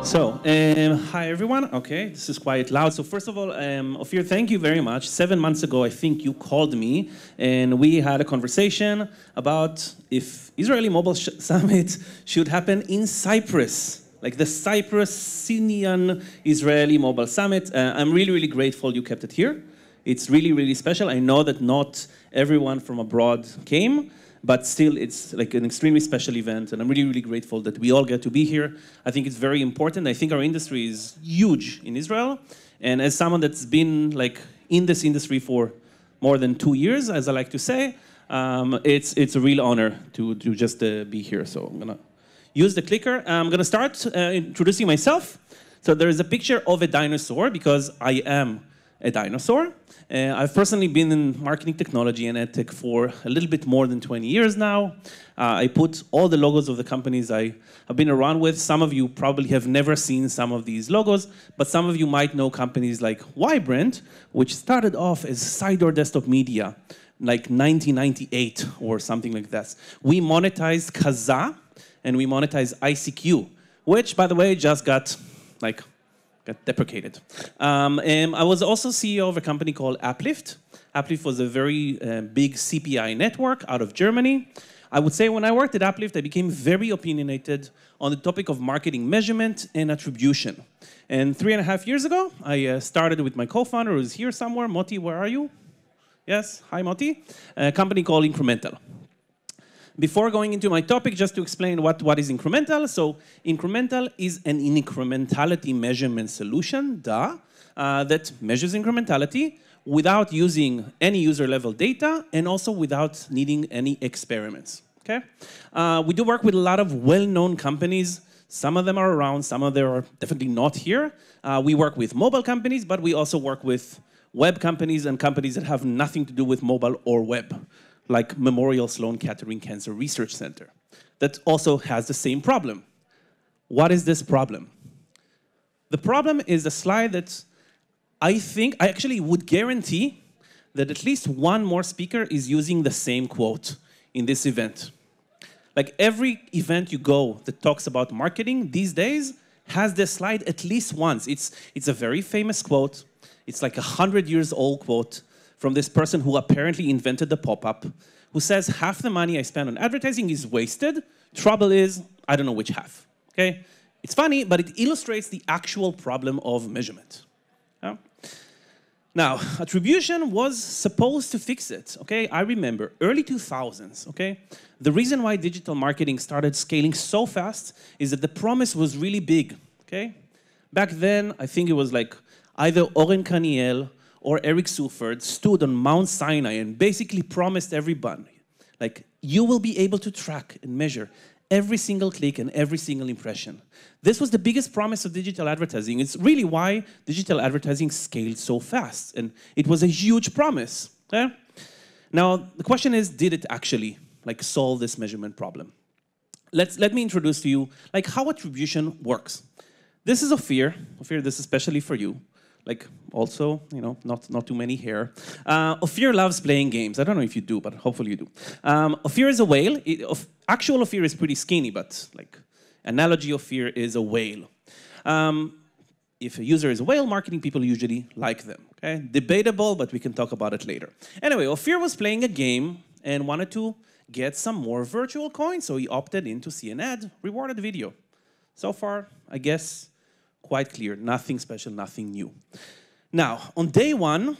Hi everyone. Okay, this is quite loud. So first of all, Ophir, thank you very much. 7 months ago, I think you called me and we had a conversation about if Israeli Mobile Summit should happen in Cyprus, like the Cyprus-Syrian Israeli Mobile Summit. I'm really, really grateful you kept it here. It's really, really special. I know that not everyone from abroad came, but still it's like an extremely special event, and I'm really, really grateful that we all get to be here. I think it's very important. I think our industry is huge in Israel, and as someone that's been like in this industry for more than 2 years, as I like to say, it's a real honor to just be here. So I'm gonna use the clicker. I'm gonna start introducing myself. So there is a picture of a dinosaur because I am a dinosaur. I've personally been in marketing technology and edtech for a little bit more than 20 years now. I put all the logos of the companies I have been around with. Some of you probably have never seen some of these logos, but some of you might know companies like Vibrant, which started off as Sidor Desktop Media, like 1998 or something like that. We monetized Kaza and we monetized ICQ, which, by the way, just got deprecated. I was also CEO of a company called Uplift. Uplift was a very big CPI network out of Germany. I would say when I worked at Uplift, I became very opinionated on the topic of marketing measurement and attribution. And 3.5 years ago, I started with my co-founder, who's here somewhere. Moti, where are you? Yes, hi Moti. A company called INCRMNTAL. Before going into my topic, just to explain what is INCRMNTAL. So INCRMNTAL is an incrementality measurement solution, that measures incrementality without using any user-level data and also without needing any experiments. Okay? We do work with a lot of well-known companies. Some of them are around, some of them are definitely not here. We work with mobile companies, but we also work with web companies and companies that have nothing to do with mobile or web, like Memorial Sloan Kettering Cancer Research Center, that also has the same problem. What is this problem? The problem is a slide that I actually would guarantee that at least one more speaker is using the same quote in this event. Like every event you go that talks about marketing these days has this slide at least once. It's a very famous quote. It's like a 100-year-old quote from this person who apparently invented the pop-up, who says half the money I spend on advertising is wasted. Trouble is, I don't know which half, okay? It's funny, but it illustrates the actual problem of measurement. Yeah? Now, attribution was supposed to fix it, okay? I remember, early 2000s, okay? The reason why digital marketing started scaling so fast is that the promise was really big, okay? Back then, I think it was like either Oren Kaniel or Eric Suford stood on Mount Sinai and basically promised everybody, like, you will be able to track and measure every single click and every single impression. This was the biggest promise of digital advertising. It's really why digital advertising scaled so fast, and it was a huge promise. Okay? Now, the question is, did it actually solve this measurement problem? Let me introduce to you how attribution works. This is Ophir. Ophir, this is especially for you. Also, not too many here. Ophir loves playing games. I don't know if you do, but hopefully you do. Ophir is a whale. Actual Ophir is pretty skinny, but analogy Ophir is a whale. If a user is a whale, marketing people usually like them. Okay? Debatable, but we can talk about it later. Anyway, Ophir was playing a game and wanted to get some more virtual coins, so he opted in to see an ad, rewarded video. So far, I guess, quite clear, nothing special, nothing new. Now, on day one,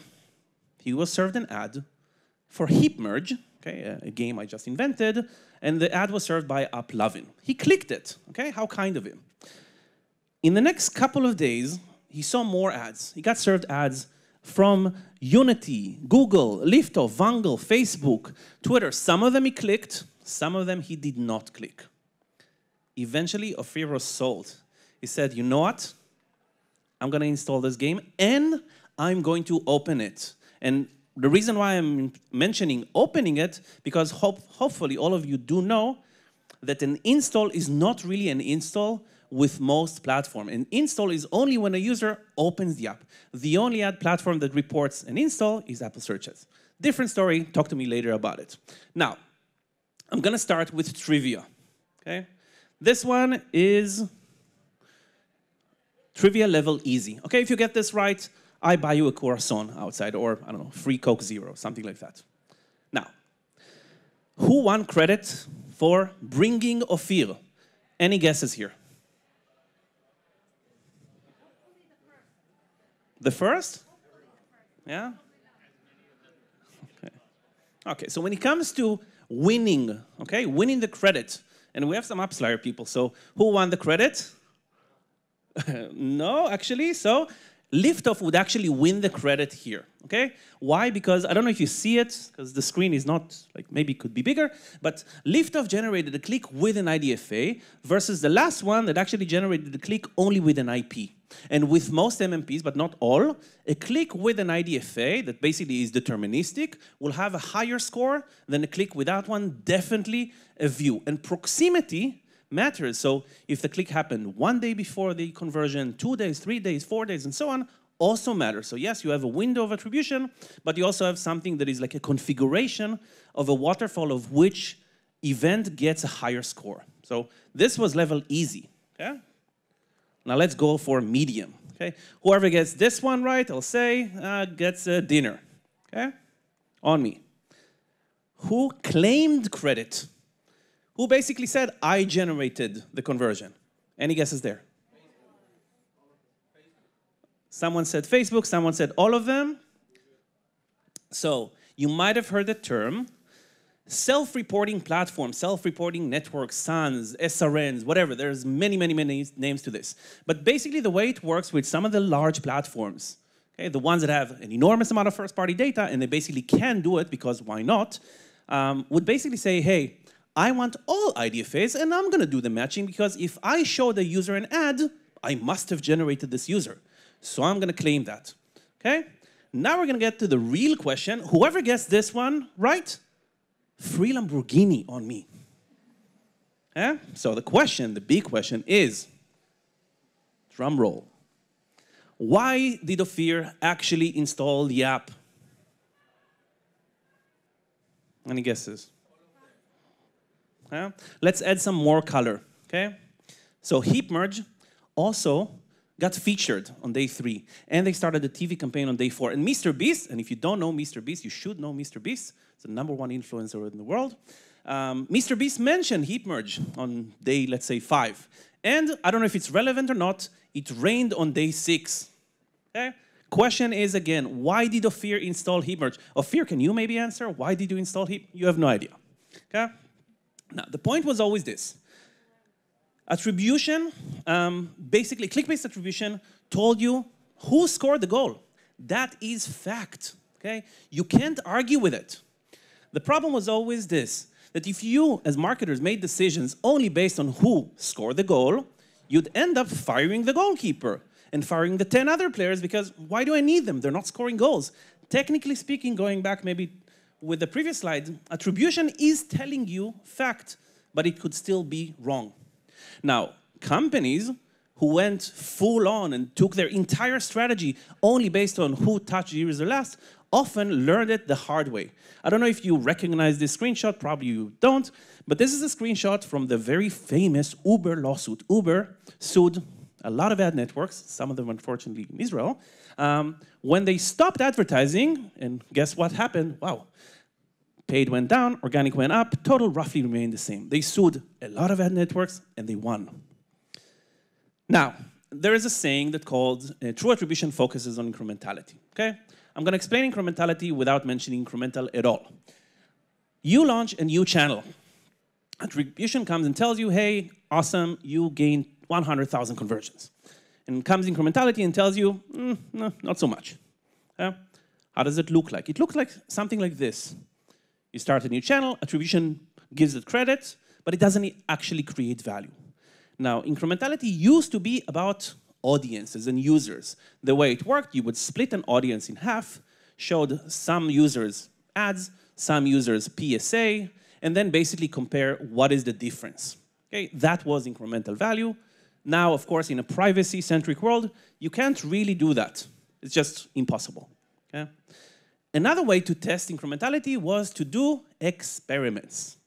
he was served an ad for Heap Merge, okay, a game I just invented, and the ad was served by UpLovin. He clicked it, okay, how kind of him. In the next couple of days, he saw more ads. He got served ads from Unity, Google, Liftoff, Vangle, Facebook, Twitter. Some of them he clicked, some of them he did not click. Eventually, Ophir was sold. He said, you know what? I'm going to install this game and I'm going to open it. And the reason why I'm mentioning opening it, because hopefully all of you do know that an install is not really an install with most platforms. An install is only when a user opens the app. The only ad platform that reports an install is Apple Searches. Different story, talk to me later about it. Now, I'm going to start with trivia. Okay? This one is Trivia level easy. Okay, if you get this right, I buy you a croissant outside, or I don't know, free Coke Zero, something like that. Now, who won credit for bringing Ophir? Any guesses here? The first? Yeah? Okay. Okay, so when it comes to winning, okay, winning the credit, and we have some upslayer people, so who won the credit? No, actually, so Liftoff would actually win the credit here, okay? Why? Because I don't know if you see it, because the screen is not, like, maybe it could be bigger, but Liftoff generated a click with an IDFA versus the last one that actually generated the click only with an IP. And with most MMPs, but not all, a click with an IDFA that basically is deterministic will have a higher score than a click without one, definitely a view. And proximity matters. So if the click happened 1 day before the conversion, 2 days, 3 days, 4 days, and so on, also matters. So yes, you have a window of attribution, but you also have something that is like a configuration of a waterfall of which event gets a higher score. So this was level easy, okay? Now let's go for medium, okay? Whoever gets this one right, I'll say, gets a dinner, okay? On me. Who claimed credit? Who basically said, I generated the conversion? Any guesses there? Someone said Facebook, someone said all of them. So you might have heard the term self-reporting platforms, self-reporting networks, SANs, SRNs, whatever. There's many, many, many names to this. But basically the way it works with some of the large platforms, okay, the ones that have an enormous amount of first-party data and they basically can do it because why not, would basically say, hey, I want all IDFAs and I'm gonna do the matching because if I show the user an ad, I must have generated this user. So I'm gonna claim that, okay? Now we're gonna get to the real question. Whoever gets this one right, free Lamborghini on me. Yeah? So the question, the big question is, drum roll. Why did Ophir actually install the app? Any guesses? Yeah? Let's add some more color, okay? So heap merge also got featured on day 3, and they started the TV campaign on day 4. And Mr. Beast, and if you don't know Mr. Beast, you should know Mr. Beast. It's the #1 influencer in the world. Mr. Beast mentioned heap merge on day, let's say, 5. And I don't know if it's relevant or not, it rained on day 6. Okay? Question is, again, why did Ophir install heap merge? Ophir, can you maybe answer? Why did you install heap? You have no idea. Okay? Now, the point was always this. Attribution, basically, click-based attribution told you who scored the goal. That is fact, okay? You can't argue with it. The problem was always this, that if you, as marketers, made decisions only based on who scored the goal, you'd end up firing the goalkeeper and firing the 10 other players because why do I need them? They're not scoring goals. Technically speaking, going back maybe with the previous slide, attribution is telling you fact, but it could still be wrong. Now, companies who went full on and took their entire strategy only based on who touched the user last often learned it the hard way. I don't know if you recognize this screenshot, probably you don't, but this is a screenshot from the very famous Uber lawsuit. Uber sued a lot of ad networks, some of them unfortunately in Israel, when they stopped advertising, and guess what happened? Wow. Paid went down, organic went up, total roughly remained the same. They sued a lot of ad networks and they won. Now, there is a saying that called true attribution focuses on incrementality, okay? I'm gonna explain incrementality without mentioning incremental at all. You launch a new channel. Attribution comes and tells you, hey, awesome, you gained 100,000 conversions. And comes incrementality and tells you, no, not so much. How does it look like? It looks like something like this. You start a new channel, attribution gives it credit, but it doesn't actually create value. Now, incrementality used to be about audiences and users. The way it worked, you would split an audience in half, showed some users ads, some users PSA, and then basically compare what is the difference. Okay, that was incremental value. Now, of course, in a privacy-centric world, you can't really do that. It's just impossible. Okay? Another way to test incrementality was to do experiments.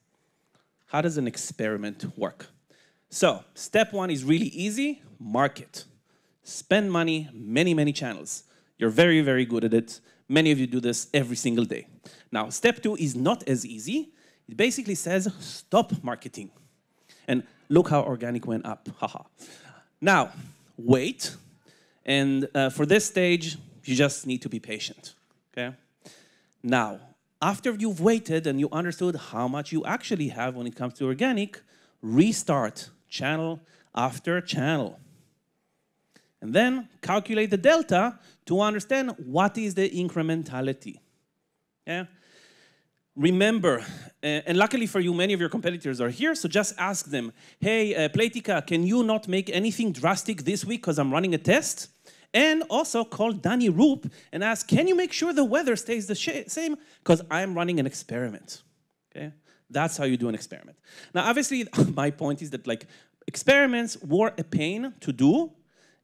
How does an experiment work? So, step 1 is really easy, market. Spend money, many, many channels. You're very, very good at it. Many of you do this every single day. Now, step 2 is not as easy. It basically says, stop marketing. And look how organic went up, haha. Now, wait. And for this stage, you just need to be patient, okay? Now, after you've waited and you understood how much you actually have when it comes to organic, restart channel after channel. And then calculate the delta to understand what is the incrementality. Yeah? Remember, and luckily for you, many of your competitors are here, so just ask them, hey, Playtika, can you not make anything drastic this week because I'm running a test? And also call Danny Roop and ask, can you make sure the weather stays the same? Because I'm running an experiment. Okay? That's how you do an experiment. Now, obviously, my point is that like experiments were a pain to do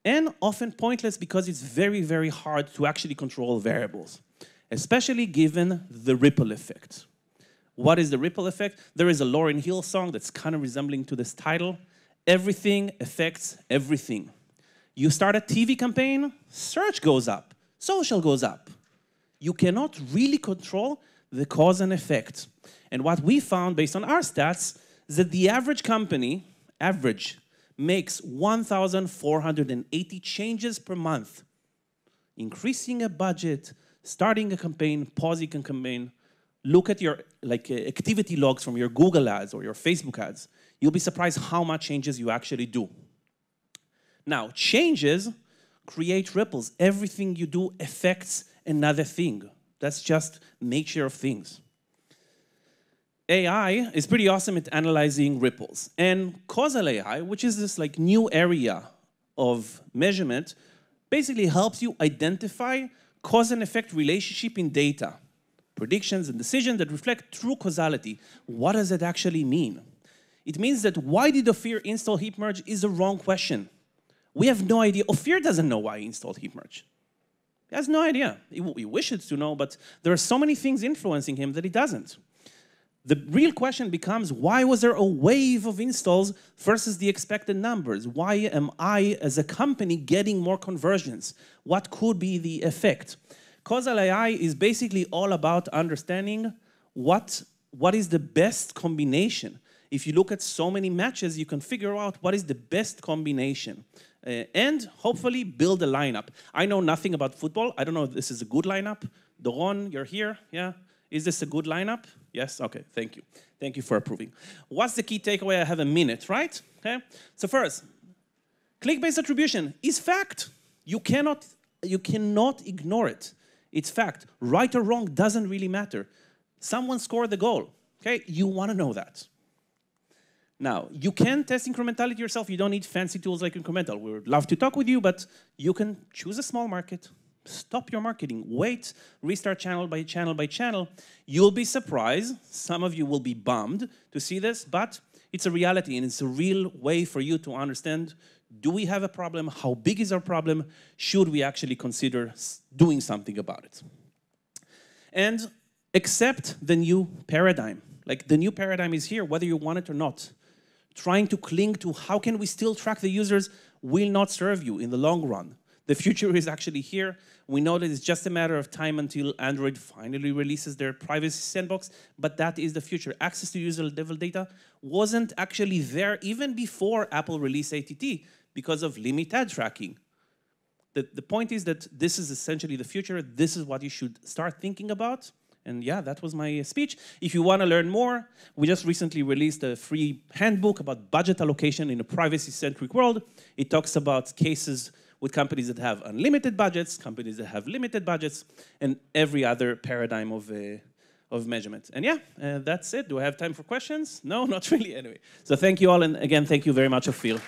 and often pointless because it's very, very hard to actually control variables, especially given the ripple effect. What is the ripple effect? There is a Lauryn Hill song that's kind of resembling to this title. Everything affects everything. You start a TV campaign, search goes up, social goes up. You cannot really control the cause and effect. And what we found based on our stats is that the average company, makes 1,480 changes per month. Increasing a budget, starting a campaign, pausing a campaign. Look at your activity logs from your Google ads or your Facebook ads. You'll be surprised how much changes you actually do. Now, changes create ripples. Everything you do affects another thing. That's just nature of things. AI is pretty awesome at analyzing ripples. And causal AI, which is this like new area of measurement, basically helps you identify cause and effect relationship in data, predictions and decisions that reflect true causality. What does it actually mean? It means that why did Ophir install heap merge is the wrong question. We have no idea. Ophir doesn't know why he installed heap merge. He has no idea. He wishes to know, but there are so many things influencing him that he doesn't. The real question becomes, why was there a wave of installs versus the expected numbers? Why am I, as a company, getting more conversions? What could be the effect? Causal AI is basically all about understanding what is the best combination. If you look at so many matches, you can figure out what is the best combination. And hopefully build a lineup. I know nothing about football. I don't know if this is a good lineup. Doron, you're here, yeah? Is this a good lineup? Yes, okay, thank you. Thank you for approving. What's the key takeaway? I have a minute, right? Okay. So first, click-based attribution is fact. You cannot ignore it. It's fact. Right or wrong doesn't really matter. Someone scored the goal, okay? You want to know that. Now, you can test incrementality yourself. You don't need fancy tools like Incremental. We would love to talk with you, but you can choose a small market, stop your marketing, wait, restart channel by channel by channel. You'll be surprised. Some of you will be bummed to see this, but it's a reality, and it's a real way for you to understand, do we have a problem? How big is our problem? Should we actually consider doing something about it? And accept the new paradigm. Like, the new paradigm is here, whether you want it or not. Trying to cling to how can we still track the users will not serve you in the long run. The future is actually here. We know that it's just a matter of time until Android finally releases their privacy sandbox, but that is the future. Access to user-level data wasn't actually there even before Apple released ATT because of limit ad tracking. The point is that this is essentially the future. This is what you should start thinking about. And yeah, that was my speech. If you want to learn more, we just recently released a free handbook about budget allocation in a privacy-centric world. It talks about cases with companies that have unlimited budgets, companies that have limited budgets, and every other paradigm of measurement. And yeah, that's it. Do I have time for questions? No, not really anyway. So thank you all, and again, thank you very much, Ophir.